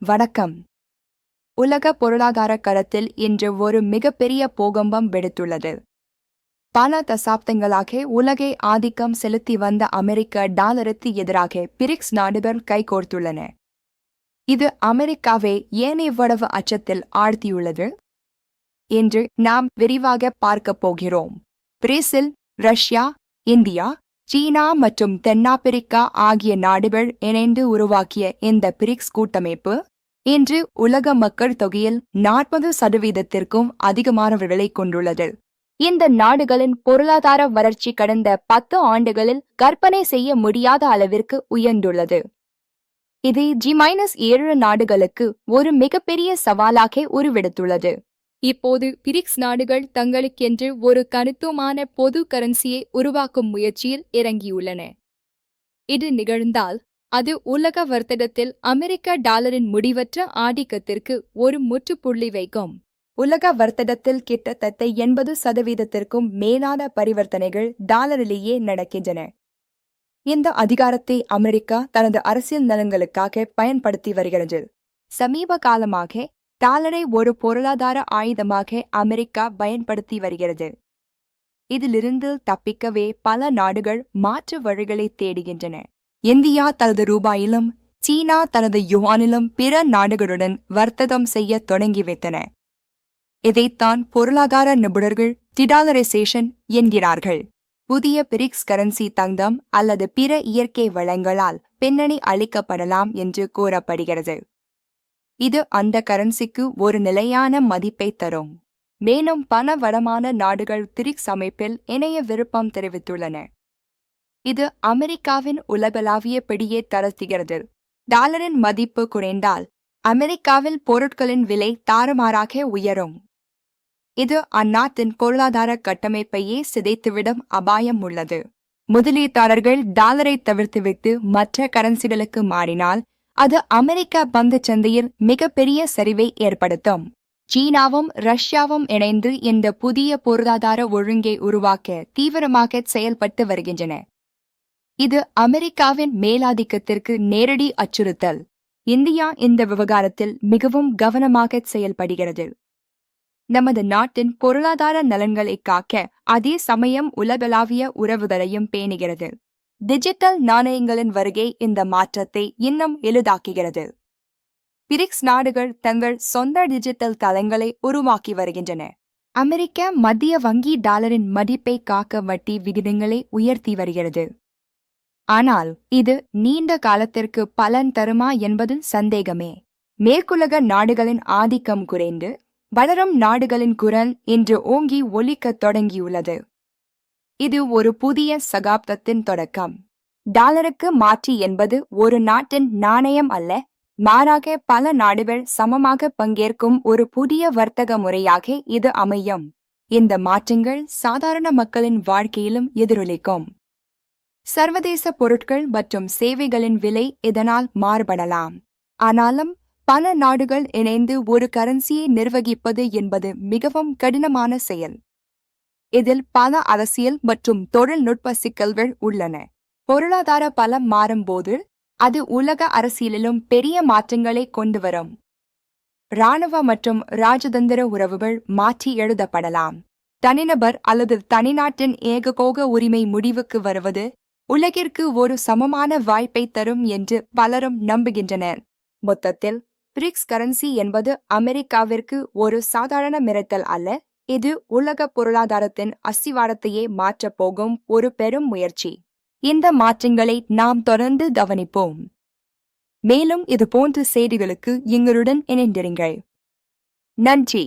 வணக்கம். உலக பொருளாதார களத்தில் இன்று ஒரு மிகப்பெரிய பூகம்பம் வெடித்துள்ளது. பல தசாப்தங்களாக உலகை ஆதிக்கம் செலுத்தி வந்த அமெரிக்க டாலருக்கு எதிராக பிரிக்ஸ் நாடுகள் கைகோர்த்துள்ளன. இது அமெரிக்காவை ஏன் இவ்வளவு அச்சத்தில் ஆழ்த்தியுள்ளது என்று நாம் விரிவாக பார்க்கப் போகிறோம். பிரேசில், ரஷ்யா, இந்தியா, சீனா மற்றும் தென்னாப்பிரிக்கா ஆகிய நாடுகள் இணைந்து உருவாக்கிய இந்த பிரிக்ஸ் கூட்டமைப்பு இன்று உலக மக்கள் தொகையில் 40% அதிகமானவர்களை கொண்டுள்ளது. இந்த நாடுகளின் பொருளாதார வளர்ச்சி கடந்த 10 ஆண்டுகளில் கற்பனை செய்ய முடியாத அளவிற்கு உயர்ந்துள்ளது. இது G-7 நாடுகளுக்கு ஒரு மிகப்பெரிய சவாலாக உருவெடுத்துள்ளது. இப்போது பிரிக்ஸ் நாடுகள் தங்களுக்கென்று ஒரு தனித்துவமான பொது கரன்சியை உருவாக்கும் முயற்சியில் இறங்கியுள்ளன. இது நிகழ்ந்தால் அது உலக வர்த்தகத்தில் அமெரிக்க டாலரின் முடிவற்ற ஆதிக்கத்திற்கு ஒரு முற்றுப்புள்ளி வைக்கும். உலக வர்த்தகத்தில் கிட்டத்தட்ட 80% மேலான பரிவர்த்தனைகள் டாலரிலேயே நடக்கின்றன. இந்த அதிகாரத்தை அமெரிக்கா தனது அரசியல் நலன்களுக்காக பயன்படுத்தி வருகிறது. சமீப காலமாக டாலரை ஒரு பொருளாதார ஆயுதமாக அமெரிக்கா பயன்படுத்தி வருகிறது. இதிலிருந்து தப்பிக்கவே பல நாடுகள் மாற்று வழிகளை தேடுகின்றன. இந்தியா தனது ரூபாயிலும் சீனா தனது யுவானிலும் பிற நாடுகளுடன் வர்த்தகம் செய்ய தொடங்கிவிட்டன. இதைத்தான் பொருளாதார நிபுணர்கள் டிடாலரைசேஷன் என்கிறார்கள். புதிய பிரிக்ஸ் கரன்சி தங்கம் அல்லது பிற இயற்கை வளங்களால் பின்னணி அளிக்கப்படலாம் என்று கூறப்படுகிறது. இது அந்த கரன்சிக்கு ஒரு நிலையான மதிப்பை தரும். மேலும் பல வளமான நாடுகள் பிரிக்ஸ் அமைப்பில் இணைய விருப்பம் தெரிவித்துள்ளன. இது அமெரிக்காவின் உலகளாவிய பிடியை தளர்த்துகிறது. டாலரின் மதிப்பு குறைந்தால் அமெரிக்காவில் பொருட்களின் விலை தாறுமாறாக உயரும். இது அந்நாட்டின் பொருளாதார கட்டமைப்பையே சிதைத்துவிடும் அபாயம் உள்ளது. முதலீட்டாளர்கள் டாலரை தவிர்த்துவிட்டு மற்ற கரன்சிகளுக்கு மாறினால் அது அமெரிக்க பங்குச் சந்தையில் மிகப்பெரிய சரிவை ஏற்படுத்தும். சீனாவும் ரஷ்யாவும் இணைந்து இந்த புதிய பொருளாதார ஒழுங்கை உருவாக்க தீவிரமாக செயல்பட்டு வருகின்றன. இது அமெரிக்காவின் மேலாதிக்கத்திற்கு நேரடி அச்சுறுத்தல். இந்தியா இந்த விவகாரத்தில் மிகவும் கவனமாக செயல்படுகிறது. நமது நாட்டின் பொருளாதார நலன்களை காக்க அதே சமயம் உலகளாவிய உறவுகளையும் பேணுகிறது. டிஜிட்டல் நாணயங்களின் வருகை இந்த மாற்றத்தை இன்னும் எளிதாக்குகிறது. பிரிக்ஸ் நாடுகள் தங்கள் சொந்த டிஜிட்டல் தளங்களை உருவாக்கி வருகின்றன. அமெரிக்க மத்திய வங்கி டாலரின் மதிப்பை காக்க வட்டி விகிதங்களை உயர்த்தி வருகிறது. ஆனால் இது நீண்ட காலத்திற்கு பலன் தருமா என்பதில் சந்தேகமே. மேற்குலக நாடுகளின் ஆதிக்கம் குறைந்து வளரும் நாடுகளின் குரல் இன்று ஓங்கி ஒலிக்கத் தொடங்கியுள்ளது. இது ஒரு புதிய சகாப்தத்தின் தொடக்கம். டாலருக்கு மாற்றி என்பது ஒரு நாட்டின் நாணயம் அல்ல, மாறாக பல நாடுகள் சமமாக பங்கேற்கும் ஒரு புதிய வர்த்தக முறையாக இது அமையும். இந்த மாற்றங்கள் சாதாரண மக்களின் வாழ்க்கையிலும் எதிரொலிக்கும். சர்வதேச பொருட்கள் மற்றும் சேவைகளின் விலை இதனால் மாறுபடலாம். ஆனாலும் பல நாடுகள் இணைந்து ஒரு கரன்சியை நிர்வகிப்பது என்பது மிகவும் கடினமான செயல். இதில் பல அரசியல் மற்றும் தொழில்நுட்ப சிக்கல்கள் உள்ளன. பொருளாதார பலம் மாறும்போது அது உலக அரசியலிலும் பெரிய மாற்றங்களை கொண்டு வரும். இராணுவ மற்றும் ராஜதந்திர உறவுகள் மாற்றி எழுதப்படலாம். தனிநபர் அல்லது தனிநாட்டின் ஏகபோக உரிமை முடிவுக்கு வருவது உலகிற்கு ஒரு சமமான வாய்ப்பை தரும் என்று பலரும் நம்புகின்றனர். மொத்தத்தில் பிரிக்ஸ் கரன்சி என்பது அமெரிக்காவிற்கு ஒரு சாதாரண மிரட்டல் அல்ல, இது உலக பொருளாதாரத்தின் அஸ்திவாரத்தையே மாற்றப் போகும் ஒரு பெரும் முயற்சி. இந்த மாற்றங்களை நாம் தொடர்ந்து கவனிப்போம். மேலும் இது போன்ற செய்திகளுக்கு எங்களுடன் இணைந்திருங்கள். நன்றி.